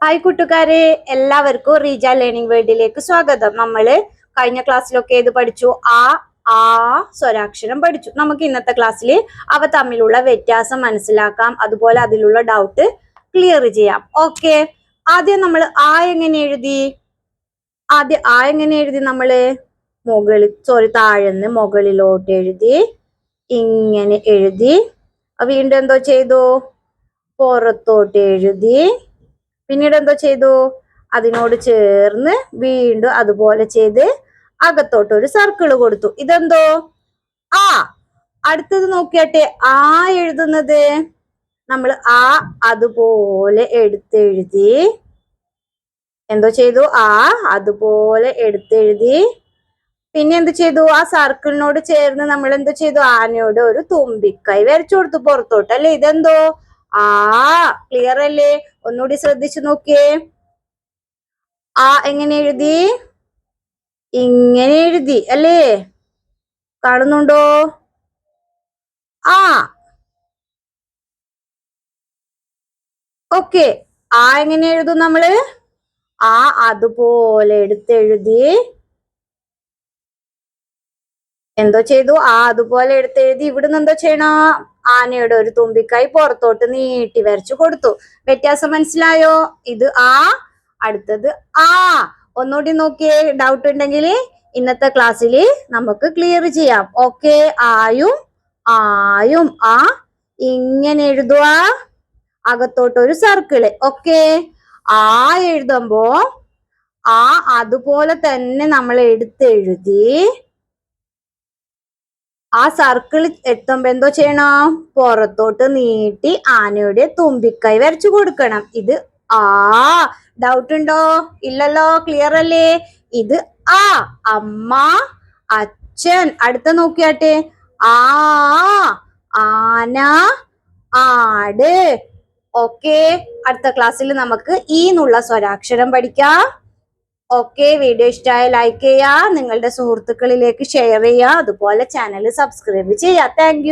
Hi കൂട്ടുകാരെ, എല്ലാവർക്കും Reeja learning വേൾഡിലേക്ക് സ്വാഗതം. നമ്മള് കഴിഞ്ഞ ക്ലാസ്സിലൊക്കെ ഏത് പഠിച്ചു? ആ സ്വരാക്ഷരം പഠിച്ചു. നമുക്ക് ഇന്നത്തെ ക്ലാസ്സിൽ അവ തമ്മിലുള്ള വ്യത്യാസം മനസ്സിലാക്കാം, അതുപോലെ അതിലുള്ള ഡൗട്ട് ക്ലിയർ ചെയ്യാം. ഓക്കെ, ആദ്യം നമ്മൾ എങ്ങനെ എഴുതി? നമ്മള് താഴെന്ന് മുകളിലോട്ട് എഴുതി, ഇങ്ങനെ എഴുതി. വീണ്ടും എന്തോ ചെയ്തു? പുറത്തോട്ട് എഴുതി. പിന്നീട് എന്തോ ചെയ്തു? അതിനോട് ചേർന്ന് വീണ്ടും അതുപോലെ ചെയ്ത് അകത്തോട്ട് ഒരു സർക്കിൾ കൊടുത്തു. ഇതെന്തോ? അടുത്തത് നോക്കിയാട്ടെ, എഴുതുന്നത് നമ്മൾ അതുപോലെ എടുത്തെഴുതി. എന്തോ ചെയ്തു? അതുപോലെ എടുത്തെഴുതി. പിന്നെ എന്ത് ചെയ്തു? ആ സർക്കിളിനോട് ചേർന്ന് നമ്മൾ എന്ത് ചെയ്തു? ആനയോട് ഒരു തുമ്പിക്കൈ വരച്ചു കൊടുത്തു പുറത്തോട്ട്, അല്ലെ? ഇതെന്തോ? ക്ലിയർ അല്ലേ? ഒന്നുകൂടി ശ്രദ്ധിച്ചു നോക്കിയേ. എങ്ങനെ എഴുതി? ഇങ്ങനെ എഴുതി, അല്ലേ? കാണുന്നുണ്ടോ? ഓക്കെ, എങ്ങനെ എഴുതും നമ്മള്? അതുപോലെ എടുത്തെഴുതി. എന്തോ ചെയ്തു? അതുപോലെ എടുത്തെഴുതി. ഇവിടുന്ന് എന്തോ ചെയ്യണം? ആനയുടെ ഒരു തുമ്പിക്കായി പുറത്തോട്ട് നീട്ടി വരച്ചു കൊടുത്തു. വ്യത്യാസം മനസ്സിലായോ? ഇത് അടുത്തത് ഒന്നുകൂടി നോക്കിയേ. ഡൗട്ട് ഉണ്ടെങ്കിൽ ഇന്നത്തെ ക്ലാസ്സിൽ നമുക്ക് ക്ലിയർ ചെയ്യാം. ഓക്കെ, ആയും ഇങ്ങനെ എഴുതുക, അകത്തോട്ട് ഒരു സർക്കിള്. ഓക്കെ, എഴുതുമ്പോ അതുപോലെ തന്നെ നമ്മൾ എടുത്തെഴുതി. ആ സർക്കിൾ എത്തുമ്പോ എന്തോ ചെയ്യണം? പുറത്തോട്ട് നീട്ടി ആനയുടെ തുമ്പിക്കൈ വരച്ചു കൊടുക്കണം. ഇത് ഡൗട്ട് ഉണ്ടോ? ഇല്ലല്ലോ, ക്ലിയർ അല്ലേ? ഇത് അമ്മ, അച്ഛൻ. അടുത്ത നോക്കിയാട്ടെ, ആന, ആട്. ഓക്കെ, അടുത്ത ക്ലാസ്സിൽ നമുക്ക് എന്നുള്ള സ്വരാക്ഷരം പഠിക്കാം. ഓക്കെ, വീഡിയോ ഇഷ്ടമായ ലൈക്ക് ചെയ്യുക, നിങ്ങളുടെ സുഹൃത്തുക്കളിലേക്ക് ഷെയർ ചെയ്യുക, അതുപോലെ ചാനൽ സബ്സ്ക്രൈബ് ചെയ്യുക. Thank you.